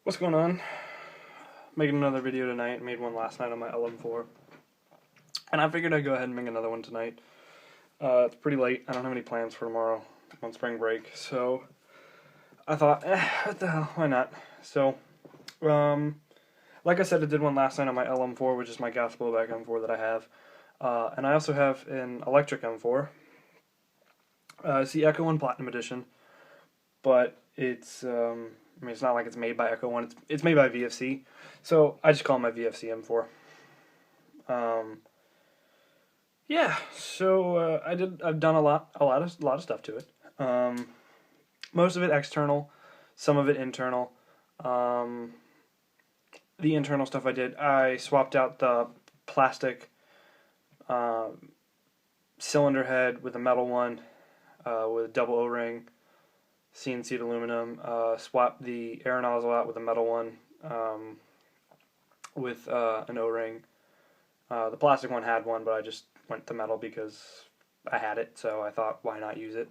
What's going on? Making another video tonight. Made one last night on my LM4. And I figured I'd go ahead and make another one tonight. It's pretty late. I don't have any plans for tomorrow. I'm on spring break. So I thought, what the hell, why not? So, like I said, I did one last night on my LM4, which is my gas blowback M4 that I have. And I also have an electric M4. It's the Echo One Platinum Edition. But it's, it's not like it's made by Echo One. It's made by VFC. So I just call it my VFC M4. Yeah, so I've done a lot of stuff to it. Most of it external, some of it internal. The internal stuff I swapped out the plastic cylinder head with a metal one with a double O-ring, CNC'd aluminum. Swapped the air nozzle out with a metal one with an O-ring. The plastic one had one, but I just went to metal because I had it, so I thought, why not use it?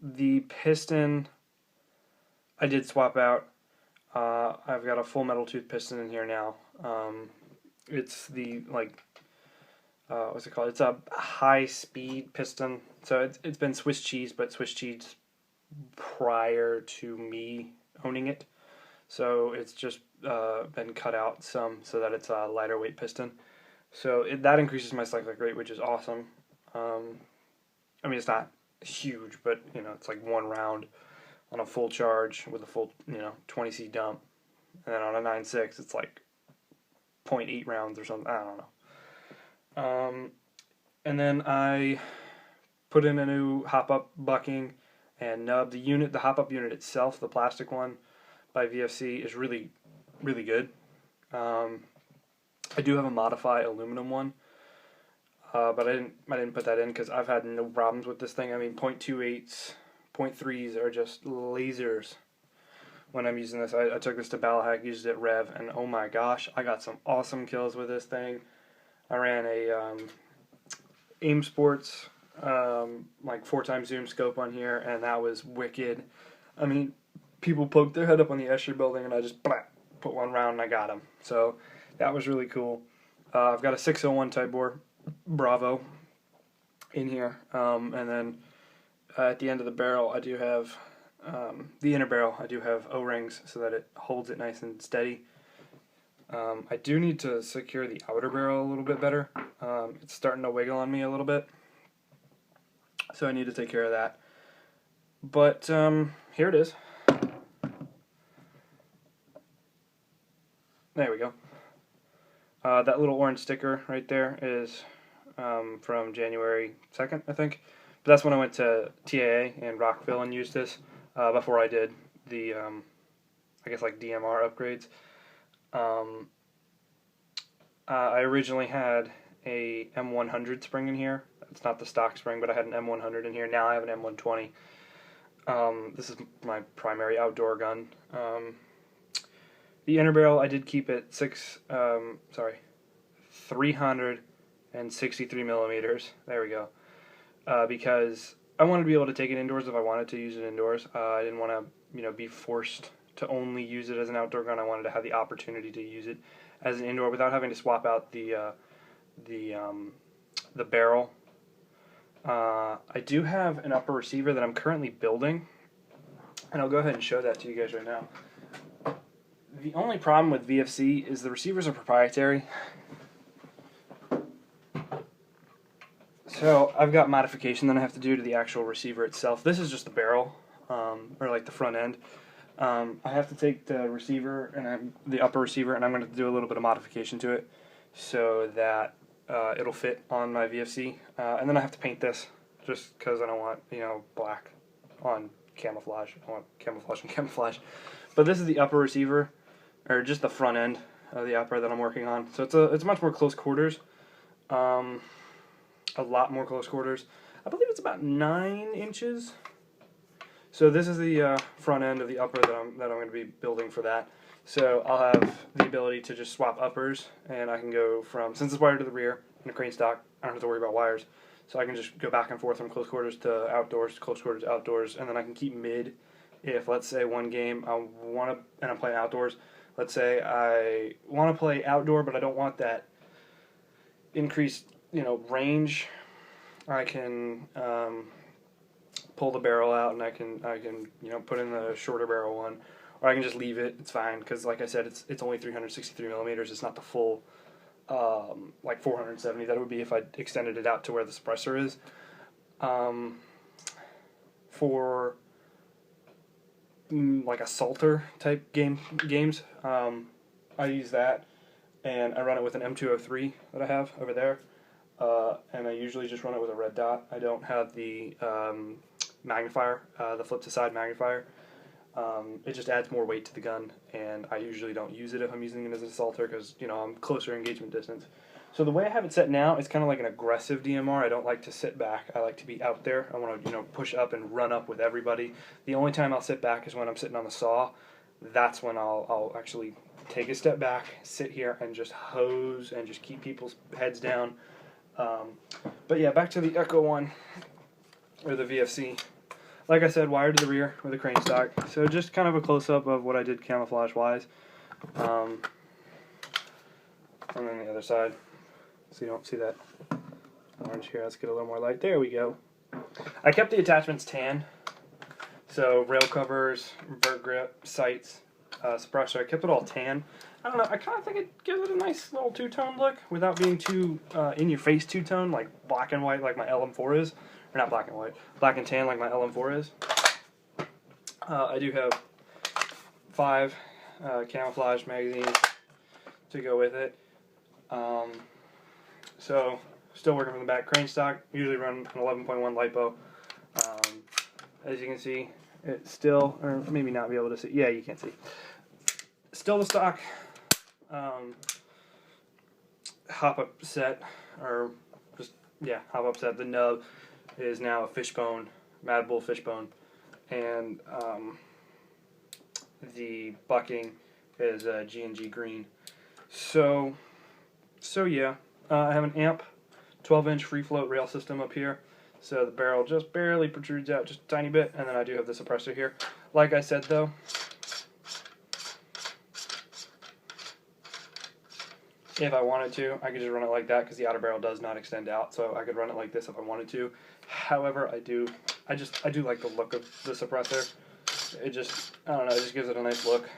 The piston I did swap out. I've got a full metal tooth piston in here now. It's the, what's it called? It's a high-speed piston. So it's been Swiss cheese, but Swiss cheese prior to me owning it. So it's just been cut out some so that it's a lighter weight piston. So that increases my cyclic rate, which is awesome. It's not huge, but it's like one round on a full charge with a full 20C dump, and then on a 9.6 it's like 0.8 rounds or something. I don't know. And then I put in a new hop-up bucking and nub. The hop-up unit itself, the plastic one by VFC, is really, really good. I do have a Modify aluminum one, but I didn't put that in because I've had no problems with this thing. 0.28s, 0.3s are just lasers when I'm using this. I took this to Balahack, used it at Rev, and oh my gosh, I got some awesome kills with this thing. I ran a AIM Sports 4x zoom scope on here, and that was wicked. People poked their head up on the Escher building, and I just put one round and I got them. So that was really cool. I've got a 601 type bore Bravo in here, and then at the end of the barrel I do have the inner barrel. I do have O-rings so that it holds it nice and steady. I do need to secure the outer barrel a little bit better. It's starting to wiggle on me a little bit, so I need to take care of that. But here it is. There we go. That little orange sticker right there is from January 2nd, I think. But that's when I went to TAA in Rockville and used this before I did the, DMR upgrades. I originally had a M100 spring in here. It's not the stock spring, but I had an M100 in here. Now I have an M120. This is my primary outdoor gun. The inner barrel I did keep at 363 millimeters. There we go. Because I wanted to be able to take it indoors if I wanted to use it indoors. I didn't want to, be forced to only use it as an outdoor gun. I wanted to have the opportunity to use it as an indoor without having to swap out the barrel. I do have an upper receiver that I'm currently building, and I'll go ahead and show that to you guys right now. The only problem with VFC is the receivers are proprietary. So I've got modification that I have to do to the actual receiver itself. This is just the barrel, or the front end. I have to take the receiver and the upper receiver, and I'm going to do a little bit of modification to it so that it'll fit on my VFC. And then I have to paint this just because I don't want black on camouflage. I want camouflage on camouflage. But this is the upper receiver, or just the front end of the upper that I'm working on. So it's much more close quarters. A lot more close quarters. I believe it's about 9 inches. So this is the front end of the upper that I'm going to be building for that. So I'll have the ability to just swap uppers, and I can go from, since it's wired to the rear in a crane stock, I don't have to worry about wires. So I can just go back and forth from close quarters to outdoors, close quarters to outdoors, and then I can keep mid if, let's say, one game and I'm playing outdoors, let's say I want to play outdoor, but I don't want that increased, range, I can pull the barrel out and I can put in the shorter barrel one, or I can just leave it. It's fine because, like I said, it's only 363 millimeters. It's not the full 470 that it would be if I extended it out to where the suppressor is. For like a salter type games, I use that, and I run it with an M203 that I have over there, and I usually just run it with a red dot. I don't have the magnifier, the flip to side magnifier. It just adds more weight to the gun, and I usually don't use it if I'm using it as a salter because I'm closer engagement distance. So the way I have it set now, it's kind of like an aggressive DMR. I don't like to sit back. I like to be out there. I want to push up and run up with everybody. The only time I'll sit back is when I'm sitting on the saw. That's when I'll actually take a step back, sit here, and just hose and just keep people's heads down. But yeah, back to the Echo one, or the VFC. Like I said, wired to the rear with a crane stock. So just kind of a close-up of what I did camouflage-wise. And then the other side, so you don't see that orange here. Let's get a little more light. There we go. I kept the attachments tan. So rail covers, vert grip, sights, suppressor. I kept it all tan. I don't know, I kind of think it gives it a nice little two-tone look without being too in-your-face two-tone, like black and white like my LM4 is. Or not black and white, black and tan like my LM4 is. I do have 5 camouflage magazines to go with it. So, still working from the back. Crane stock, usually run an 11.1 LiPo. As you can see, it's still, or maybe not be able to see, yeah, you can see. Still the stock hop-up set, or just, yeah, hop-up set. The nub is now a fishbone, Mad Bull fishbone, and the bucking is G&G green. So yeah, I have an amp, 12-inch free float rail system up here, so the barrel just barely protrudes out just a tiny bit, and then I do have the suppressor here. Like I said though, if I wanted to, I could just run it like that because the outer barrel does not extend out, so I could run it like this if I wanted to. However, I do like the look of the suppressor. It just, I don't know, it just gives it a nice look.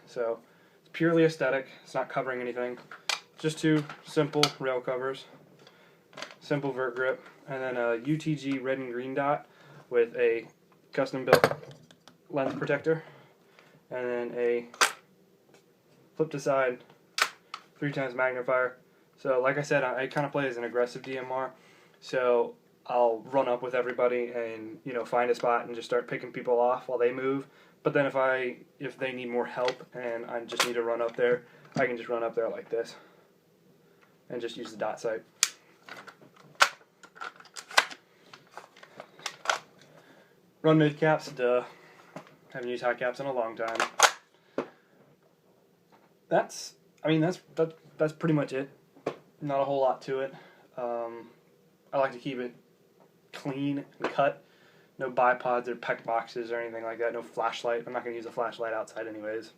So, it's purely aesthetic. It's not covering anything. Just 2 simple rail covers, simple vert grip, and then a UTG red and green dot with a custom built lens protector, and then a flip to side 3x magnifier. So like I said, I kind of play as an aggressive DMR, so I'll run up with everybody and find a spot and just start picking people off while they move. But then if they need more help and I just need to run up there, I can just run up there like this and just use the dot sight. Run mid caps, duh. Haven't used hot caps in a long time. That's pretty much it. Not a whole lot to it. I like to keep it clean and cut. No bipods or pec boxes or anything like that. No flashlight. I'm not going to use a flashlight outside anyways.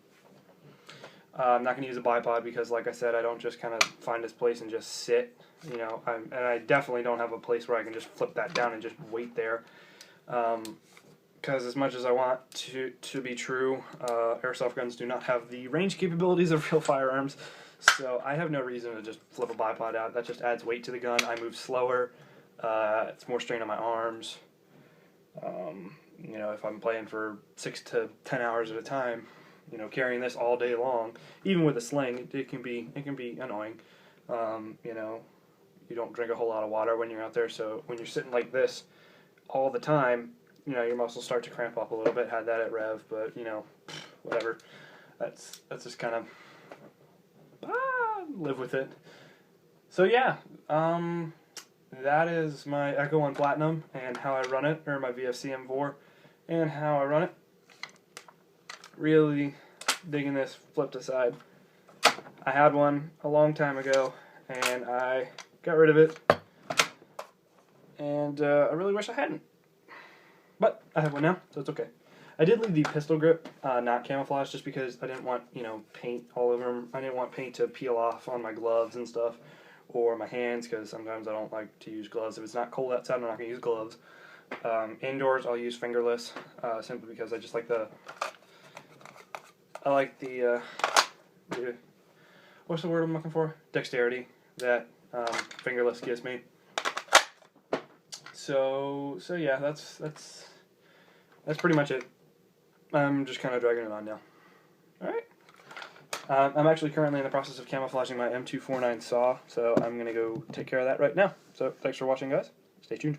I'm not going to use a bipod because, like I said, I don't just kind of find this place and just sit. And I definitely don't have a place where I can just flip that down and just wait there. Because as much as I want to be true, airsoft guns do not have the range capabilities of real firearms. So I have no reason to just flip a bipod out. That just adds weight to the gun. I move slower. It's more strain on my arms. If I'm playing for 6 to 10 hours at a time, carrying this all day long, even with a sling, it can be annoying. You don't drink a whole lot of water when you're out there, so when you're sitting like this all the time, your muscles start to cramp up a little bit. Had that at Rev, but whatever. That's just kind of live with it. So yeah, that is my Echo 1 Platinum and how I run it, or my VFC M4 and how I run it. Really digging this flip to side. I had one a long time ago and I got rid of it, and I really wish I hadn't. But I have one now, so it's okay. I did leave the pistol grip not camouflaged just because I didn't want, you know, paint all over them. I didn't want paint to peel off on my gloves and stuff or my hands because sometimes I don't like to use gloves. If it's not cold outside, I'm not going to use gloves. Indoors, I'll use fingerless simply because I just like the what's the word I'm looking for? Dexterity that fingerless gives me. So yeah, that's pretty much it. I'm just kind of dragging it on now. Alright. I'm actually currently in the process of camouflaging my M249 saw, so I'm going to go take care of that right now. So thanks for watching, guys. Stay tuned.